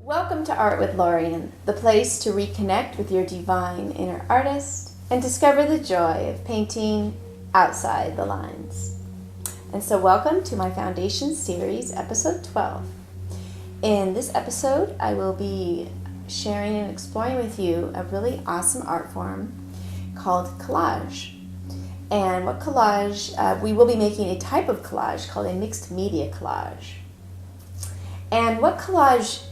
Welcome to Art with Lórien, the place to reconnect with your divine inner artist and discover the joy of painting outside the lines. And so welcome to my Foundation Series, episode 12. In this episode, I will be sharing and exploring with you a really awesome art form called collage. And what collage, we will be making a type of collage called a mixed media collage. And what collage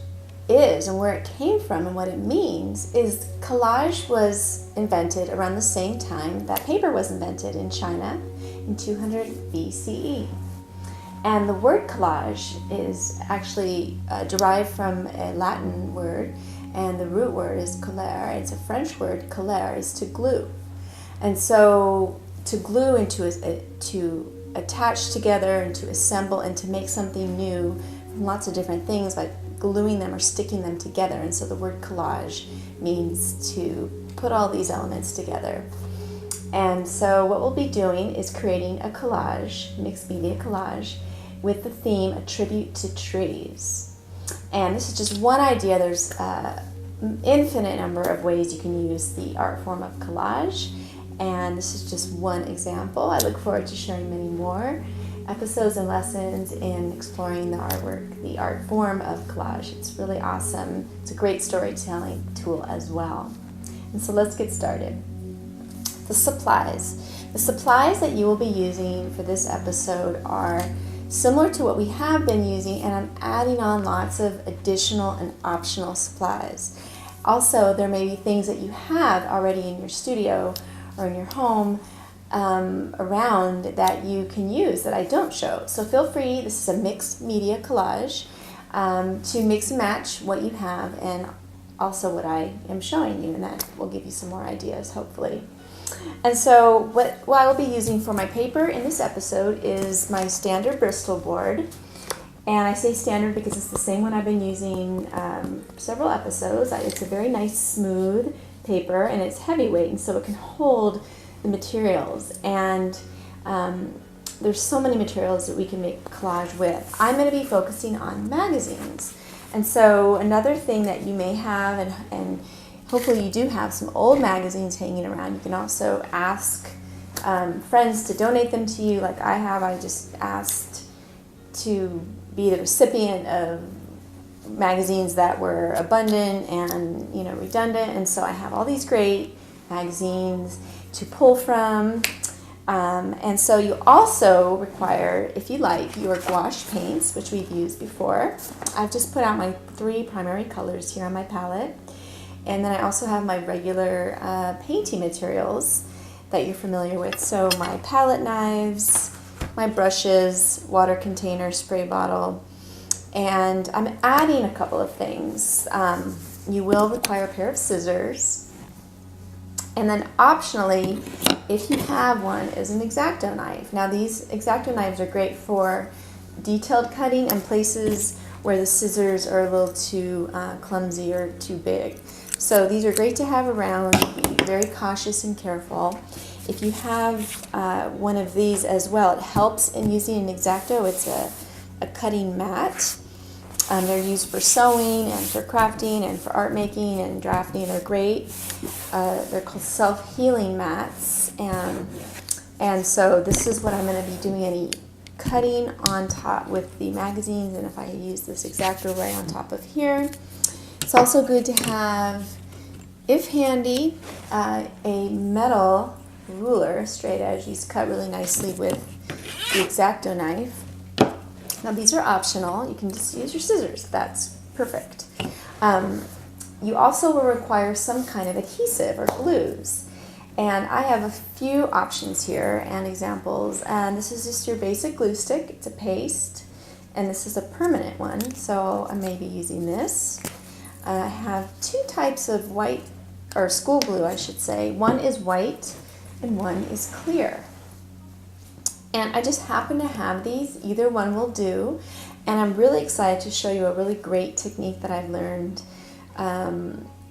is and where it came from and what it means is collage was invented around the same time that paper was invented in China in 200 BCE. And the word collage is actually derived from a Latin word, and the root word is coller. It's a French word. Coller is to glue. And so to glue and to attach together and to assemble and to make something new from lots of different things, like gluing them or sticking them together. And so the word collage means to put all these elements together. And so what we'll be doing is creating a collage, mixed media collage, with the theme A Tribute to Trees. And this is just one idea. There's an infinite number of ways you can use the art form of collage, and this is just one example. I look forward to sharing many more episodes and lessons in exploring the artwork, the art form of collage. It's really awesome. It's a great storytelling tool as well. And so let's get started. The supplies. The supplies that you will be using for this episode are similar to what we have been using, and I'm adding on lots of additional and optional supplies. Also, there may be things that you have already in your studio or in your home around that you can use that I don't show. So feel free, this is a mixed media collage, to mix and match what you have and also what I am showing you, and that will give you some more ideas, hopefully. And so what I will be using for my paper in this episode is my standard Bristol board. And I say standard because it's the same one I've been using several episodes. It's a very nice smooth paper, and it's heavyweight, and so it can hold the materials. And there's so many materials that we can make collage with. I'm going to be focusing on magazines. And so another thing that you may have, and hopefully you do have some old magazines hanging around. You can also ask friends to donate them to you, like I have. I just asked to be the recipient of magazines that were abundant and redundant, and so I have all these great magazines to pull from. And so you also require, if you like, your gouache paints, which we've used before. I've just put out my 3 primary colors here on my palette. And then I also have my regular painting materials that you're familiar with. So my palette knives, my brushes, water container, spray bottle. And I'm adding a couple of things. You will require a pair of scissors. And then optionally, if you have one, is an X-Acto knife. Now these X-Acto knives are great for detailed cutting and places where the scissors are a little too clumsy or too big. So these are great to have around. Be very cautious and careful. If you have one of these as well, it helps in using an X-Acto. It's a cutting mat. They're used for sewing and for crafting and for art making and drafting. They're great. They're called self-healing mats. And so this is what I'm going to be doing, any cutting on top with the magazines, and if I use this X-Acto right on top of here. It's also good to have, if handy, a metal ruler, straight edge. These cut really nicely with the X-Acto knife. Now these are optional. You can just use your scissors. That's perfect. You also will require some kind of adhesive or glues. And I have a few options here and examples. And this is just your basic glue stick. It's a paste. And this is a permanent one. So I may be using this. I have 2 types of white, or school glue I should say. One is white and one is clear. And I just happen to have these. Either one will do. And I'm really excited to show you a really great technique that I've learned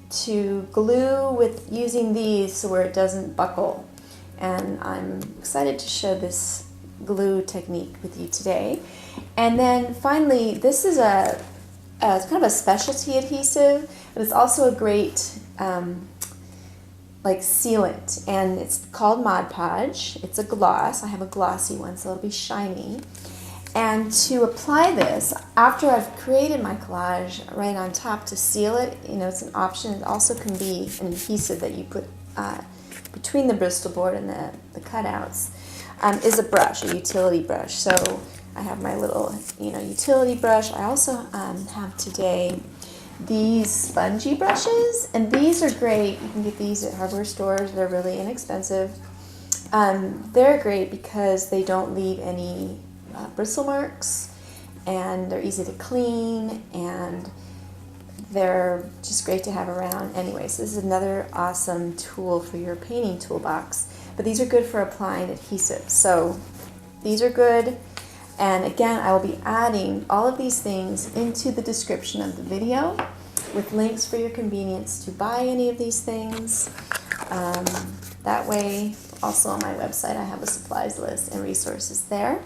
to glue with using these so where it doesn't buckle. And I'm excited to show this glue technique with you today. And then finally, this is a it's kind of a specialty adhesive, but it's also a great like sealant, and it's called Mod Podge. It's a gloss. I have a glossy one, so it'll be shiny. And to apply this, after I've created my collage, right on top to seal it, it's an option. It also can be an adhesive that you put between the Bristol board and the cutouts, is a brush, a utility brush. So I have my little, utility brush. I also have today these spongy brushes, and these are great. You can get these at hardware stores. They're really inexpensive. They're great because they don't leave any bristle marks, and they're easy to clean, and they're just great to have around. Anyways, this is another awesome tool for your painting toolbox, but these are good for applying adhesive. So these are good, and again, I will be adding all of these things into the description of the video with links for your convenience to buy any of these things. That way, also on my website, I have a supplies list and resources there.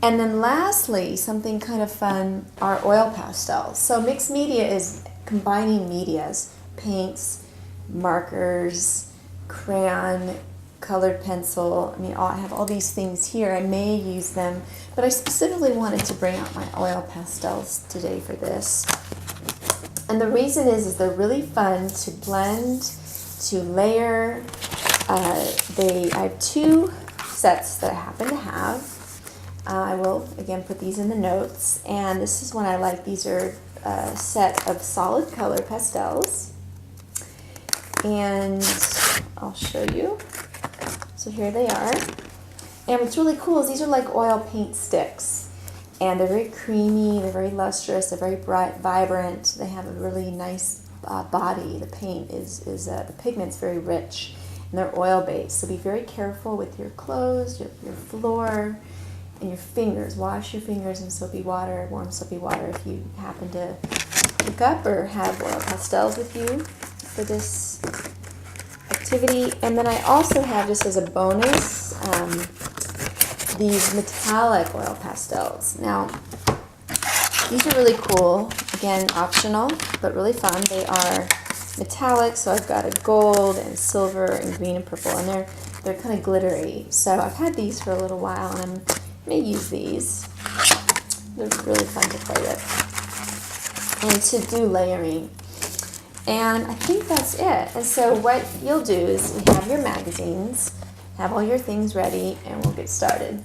And then lastly, something kind of fun are oil pastels. So mixed media is combining medias, paints, markers, crayon, colored pencil. I have all these things here. I may use them, but I specifically wanted to bring out my oil pastels today for this. And the reason is they're really fun to blend, to layer. I have two sets that I happen to have. I will, again, put these in the notes. And this is one I like. These are a set of solid color pastels. And I'll show you. So here they are. And what's really cool is these are like oil paint sticks. And they're very creamy, they're very lustrous, they're very bright, vibrant. They have a really nice body. The paint the pigment's very rich. And they're oil-based. So be very careful with your clothes, your floor, and your fingers. Wash your fingers in soapy water, warm soapy water, if you happen to pick up or have oil pastels with you for this activity. And then I also have, just as a bonus, these metallic oil pastels. Now, these are really cool. Again, optional, but really fun. They are metallic, so I've got a gold and silver and green and purple, and they're kind of glittery. So I've had these for a little while, and I may use these. They're really fun to play with and to do layering. And I think that's it. And so what you'll do is you have your magazines, have all your things ready, and we'll get started.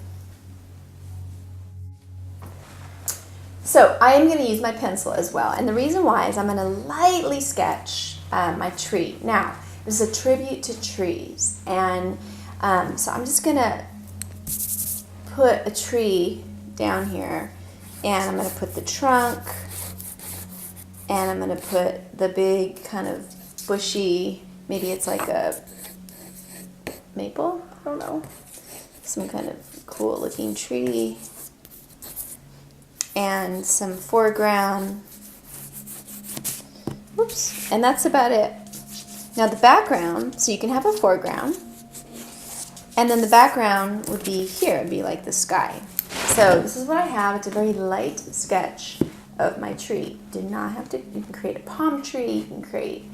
So I am going to use my pencil as well. And the reason why is I'm going to lightly sketch my tree. Now, this is a tribute to trees. And so I'm just going to put a tree down here. And I'm going to put the trunk. And I'm going to put the big kind of bushy, maybe it's like a maple, I don't know, some kind of cool looking tree, and some foreground, whoops, and that's about it. Now the background, so you can have a foreground, and then the background would be here, it'd be like the sky. So this is what I have. It's a very light sketch of my tree. Do not have to, you can create a palm tree, you can create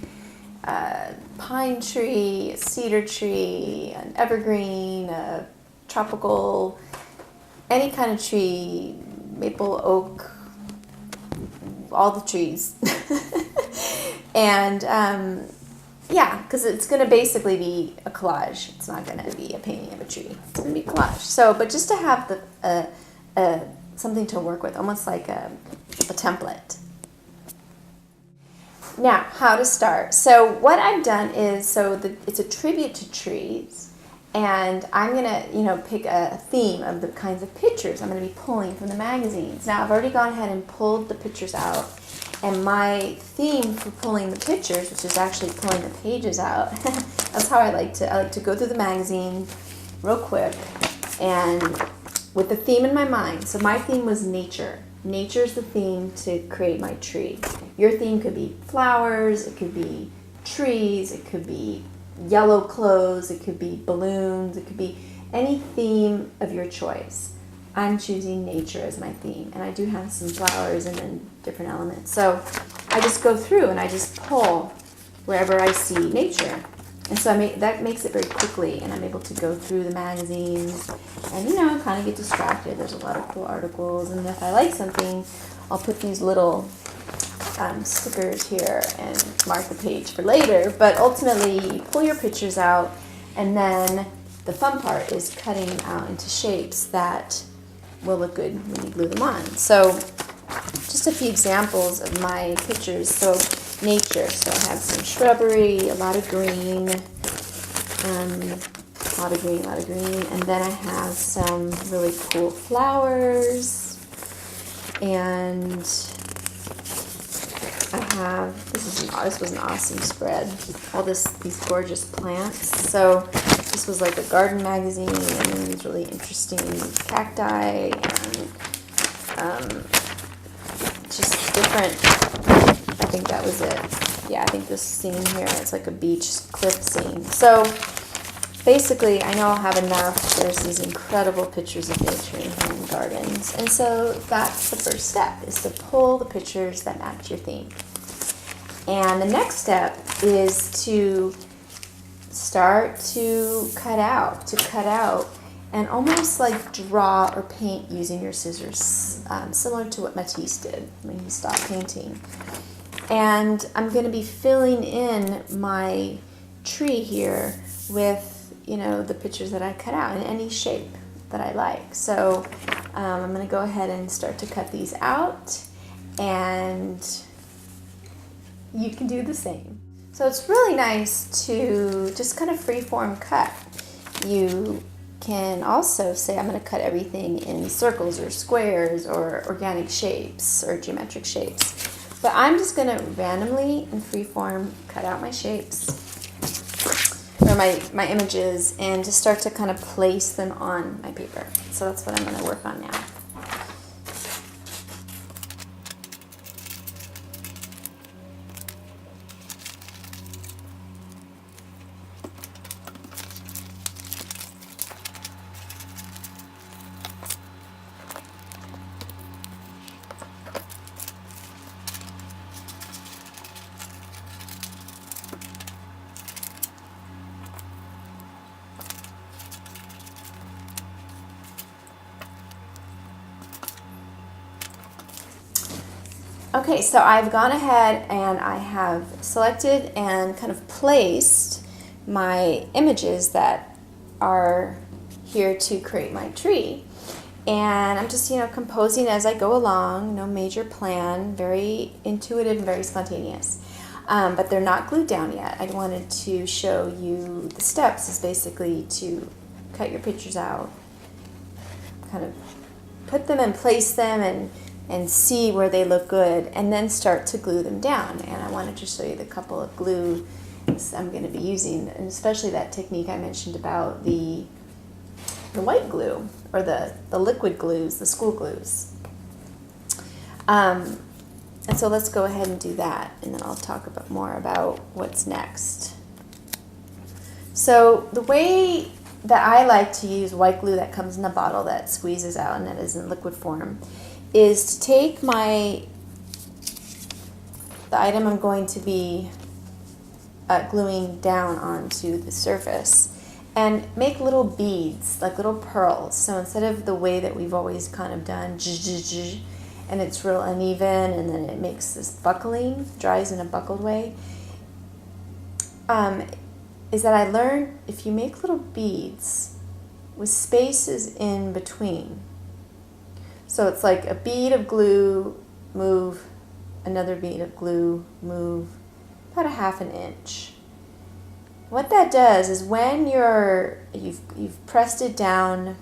a pine tree, a cedar tree, an evergreen, a tropical, any kind of tree, maple, oak, all the trees. And yeah, because it's going to basically be a collage. It's not going to be a painting of a tree. It's going to be a collage. So, but just to have the something to work with, almost like a template. Now, how to start. So what I've done is, it's a tribute to trees, and I'm going to, pick a theme of the kinds of pictures I'm going to be pulling from the magazines. Now, I've already gone ahead and pulled the pictures out, and my theme for pulling the pictures, which is actually pulling the pages out, that's how I like to go through the magazine real quick, and with the theme in my mind. So my theme was nature. Nature's the theme to create my tree. Your theme could be flowers, it could be trees, it could be yellow clothes, it could be balloons, it could be any theme of your choice. I'm choosing nature as my theme, and I do have some flowers and then different elements. So I just go through and I just pull wherever I see nature. And so that makes it very quickly, and I'm able to go through the magazines and, kind of get distracted. There's a lot of cool articles, and if I like something, I'll put these little stickers here and mark the page for later. But ultimately, you pull your pictures out, and then the fun part is cutting out into shapes that will look good when you glue them on. So just a few examples of my pictures. So nature. So I have some shrubbery, a lot of green, a lot of green. And then I have some really cool flowers. And I have, this was an awesome spread. All these gorgeous plants. So this was like a garden magazine, and then these really interesting cacti and just different. I think that was it. Yeah, I think this scene here, it's like a beach cliff scene. So basically, I know I'll have enough. There's these incredible pictures of nature and gardens. And so that's the first step, is to pull the pictures that match your theme. And the next step is to start to cut out and almost like draw or paint using your scissors, similar to what Matisse did when he stopped painting. And I'm going to be filling in my tree here with, the pictures that I cut out in any shape that I like. So I'm going to go ahead and start to cut these out, and you can do the same. So it's really nice to just kind of freeform cut. You can also say, I'm going to cut everything in circles or squares or organic shapes or geometric shapes. But I'm just going to randomly and freeform cut out my shapes or my images, and just start to kind of place them on my paper. So that's what I'm going to work on now. Okay, so I've gone ahead and I have selected and kind of placed my images that are here to create my tree. And I'm just, composing as I go along, no major plan, very intuitive and very spontaneous. But they're not glued down yet. I wanted to show you the steps is basically to cut your pictures out, kind of put them and place them and see where they look good, and then start to glue them down. And I wanted to show you the couple of glue I'm going to be using, and especially that technique I mentioned about the white glue, or the liquid glues, the school glues. And so let's go ahead and do that, and then I'll talk more about what's next. So the way that I like to use white glue that comes in a bottle that squeezes out and that is in liquid form is to take the item I'm going to be gluing down onto the surface and make little beads, like little pearls. So instead of the way that we've always kind of done, and it's real uneven, and then it makes this buckling, dries in a buckled way, is that I learned if you make little beads with spaces in between, so it's like a bead of glue, move, another bead of glue, move, about a half an inch. What that does is when you've pressed it down,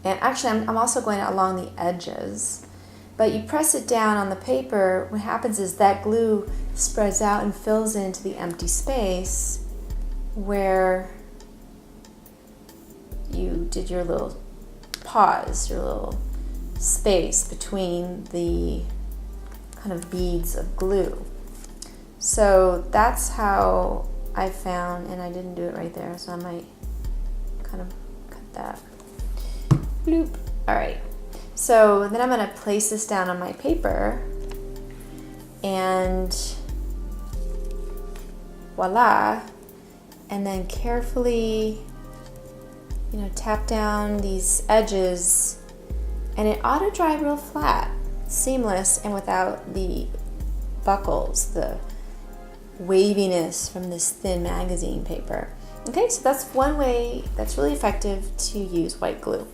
and actually I'm also going along the edges, but you press it down on the paper, what happens is that glue spreads out and fills into the empty space where you did your little pause, your little space between the kind of beads of glue. So that's how I found, and I didn't do it right there, so I might kind of cut that. Bloop. All right. So then I'm going to place this down on my paper, and voila. And then carefully, tap down these edges, and it ought to dry real flat, seamless, and without the buckles, the waviness from this thin magazine paper. Okay, so that's one way that's really effective to use white glue.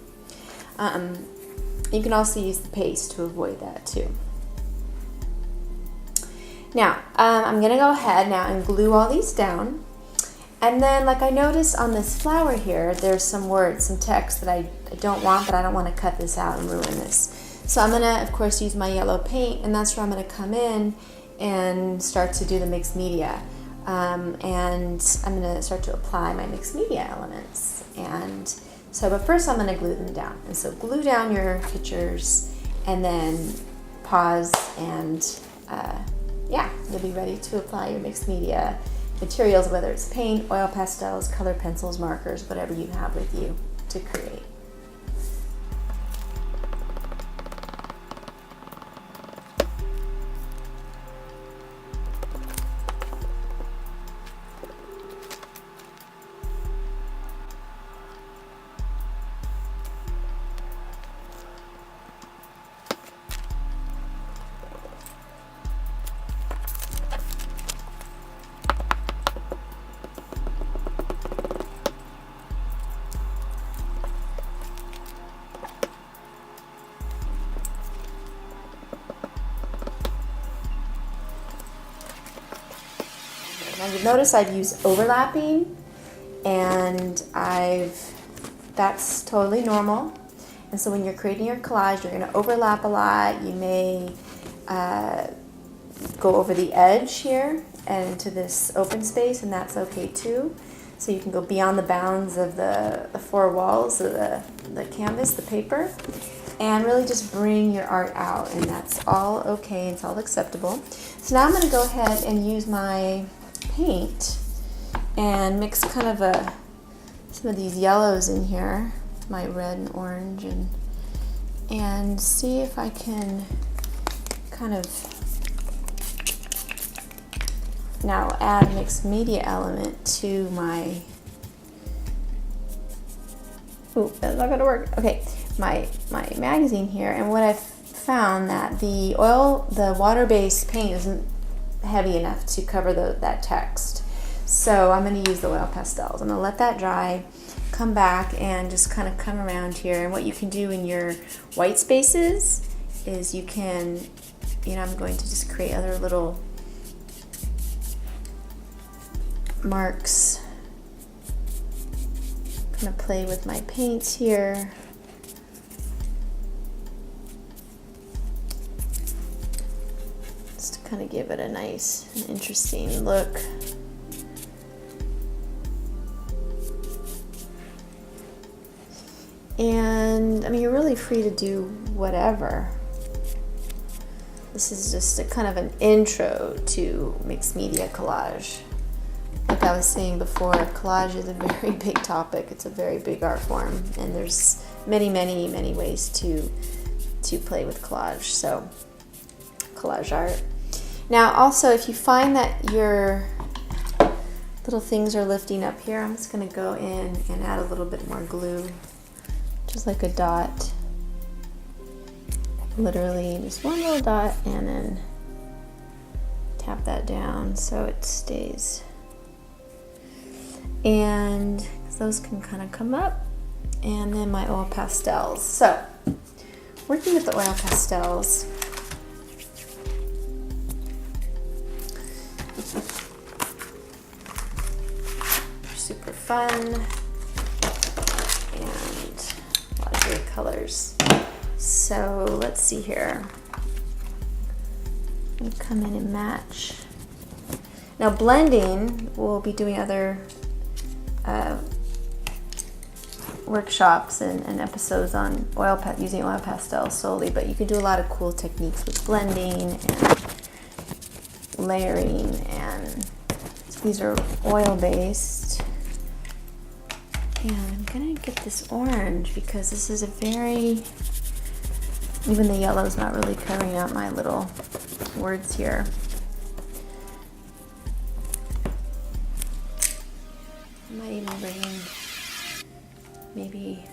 You can also use the paste to avoid that too. Now, I'm going to go ahead now and glue all these down. And then, like I noticed on this flower here, there's some words, some text that I don't want, but I don't want to cut this out and ruin this. So I'm going to, of course, use my yellow paint, and that's where I'm going to come in and start to do the mixed media. And I'm going to start to apply my mixed media elements. And so, but first I'm going to glue them down. And so glue down your pictures, and then pause, and you'll be ready to apply your mixed media materials, whether it's paint, oil pastels, color pencils, markers, whatever you have with you to create. Now you've noticed I've used overlapping, and that's totally normal. And so when you're creating your collage, you're going to overlap a lot. You may go over the edge here and into this open space, and that's okay too. So you can go beyond the bounds of the four walls of the canvas, the paper, and really just bring your art out, and that's all okay, it's all acceptable. So now I'm going to go ahead and use my paint and mix kind of some of these yellows in here, my red and orange, and see if I can kind of now add a mixed media element to my, ooh, that's not gonna work. Okay, my magazine here, and what I've found that the water-based paint isn't heavy enough to cover that text. So I'm going to use the oil pastels. I'm going to let that dry, come back, and just kind of come around here. And what you can do in your white spaces is you can, I'm going to just create other little marks. I'm going to play with my paints here. Kind of give it a nice and interesting look. And I mean, you're really free to do whatever. This is just a kind of an intro to mixed media collage. Like I was saying before, collage is a very big topic. It's a very big art form, and there's many, many, many ways to play with collage. So collage art. Now also, if you find that your little things are lifting up here, I'm just going to go in and add a little bit more glue, just like a dot, literally just one little dot, and then tap that down so it stays. And those can kind of come up, and then my oil pastels. So working with the oil pastels, super fun, and a lot of great colors. So let's see here. I'm gonna come in and match. Now blending, we'll be doing other workshops and episodes on using oil pastels solely, but you can do a lot of cool techniques with blending and layering, and so these are oil based. And I'm gonna get this orange because this is a very, even the yellow is not really covering up my little words here. I might even bring in maybe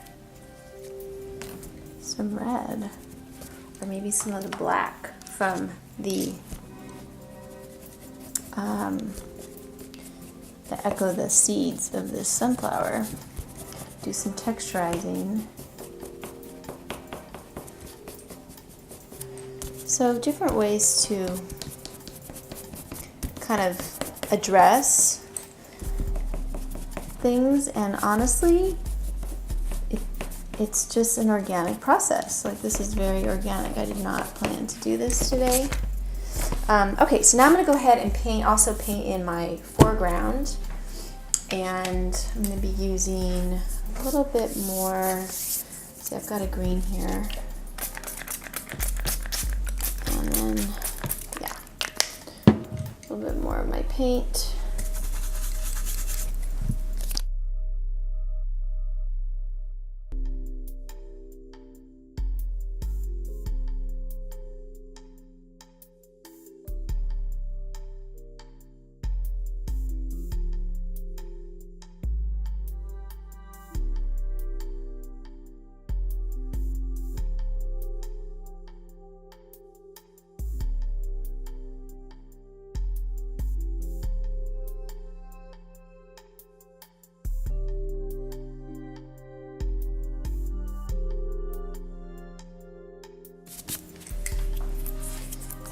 some red, or maybe some of the black from the echo the seeds of this sunflower. Do some texturizing. So different ways to kind of address things, and honestly, it's just an organic process. Like, this is very organic. I did not plan to do this today. Okay, so now I'm going to go ahead and also paint in my foreground, and I'm going to be using a little bit more. See, I've got a green here, and then, yeah, a little bit more of my paint.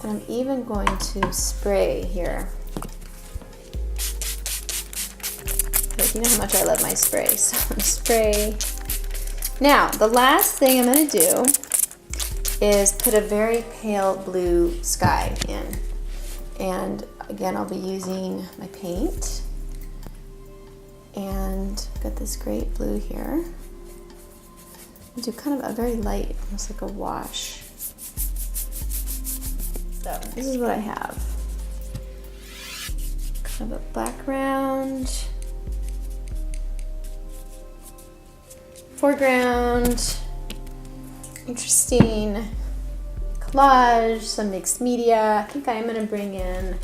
I'm even going to spray here. But you know how much I love my spray, so I'm gonna spray. Now, the last thing I'm gonna do is put a very pale blue sky in. And again, I'll be using my paint. And I've got this great blue here. I'll do kind of a very light, almost like a wash. So this is what I have. Kind of a background, foreground, interesting collage, some mixed media. I think I am going to bring in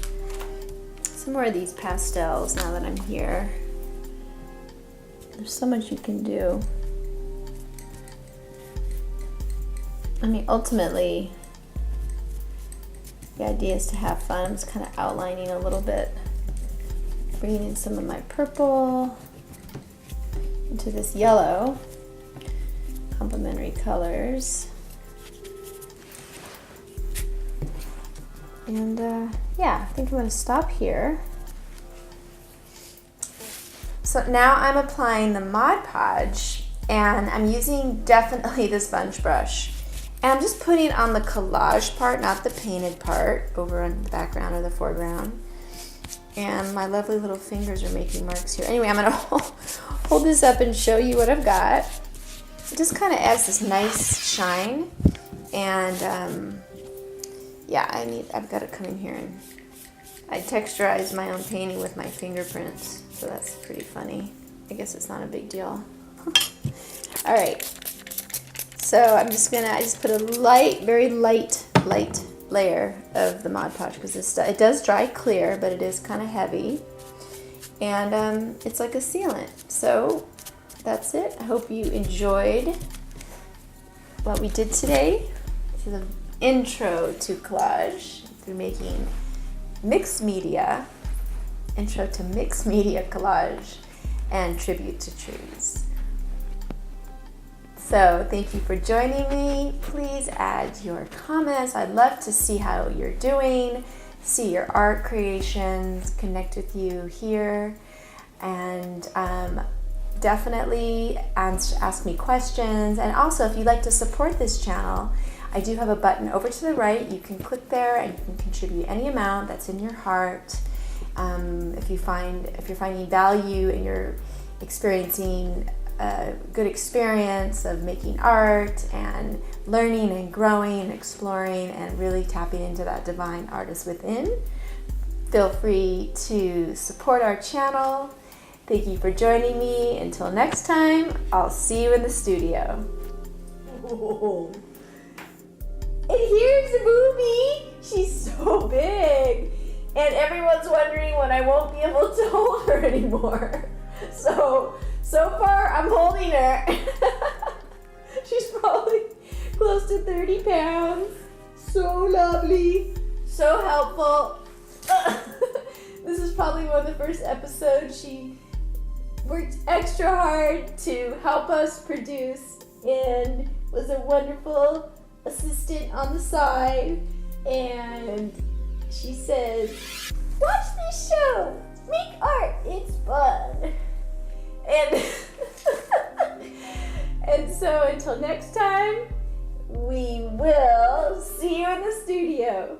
some more of these pastels now that I'm here. There's so much you can do. I mean, ultimately, the idea is to have fun. I'm just kind of outlining a little bit, bringing in some of my purple into this yellow, complementary colors. And yeah, I think I'm going to stop here. So now I'm applying the Mod Podge, and I'm using definitely the sponge brush. And I'm just putting it on the collage part, not the painted part, over on the background or the foreground. And my lovely little fingers are making marks here. Anyway, I'm gonna hold this up and show you what I've got. It just kind of adds this nice shine. And yeah, I've got to come in here and I texturized my own painting with my fingerprints. So that's pretty funny. I guess it's not a big deal. All right. So I just put a light, very light layer of the Mod Podge, because it does dry clear, but it is kind of heavy. And it's like a sealant. So that's it. I hope you enjoyed what we did today. This is an intro to collage through making mixed media, intro to mixed media collage, and tribute to trees. So thank you for joining me. Please add your comments. I'd love to see how you're doing, see your art creations, connect with you here, and definitely ask me questions. And also, if you'd like to support this channel, I do have a button over to the right. You can click there and you can contribute any amount that's in your heart. If you're finding value and you're experiencing a good experience of making art and learning and growing and exploring and really tapping into that divine artist within, feel free to support our channel Thank you for joining me. Until next time, I'll see you in the studio. Whoa. And here's Booby. She's so big. And everyone's wondering when I won't be able to hold her anymore. So far I'm holding her. She's probably close to 30 pounds. So lovely. So helpful. This is probably one of the first episodes she worked extra hard to help us produce and was a wonderful assistant on the side. And she says, watch this show, make art, it's fun. And so until next time, we will see you in the studio.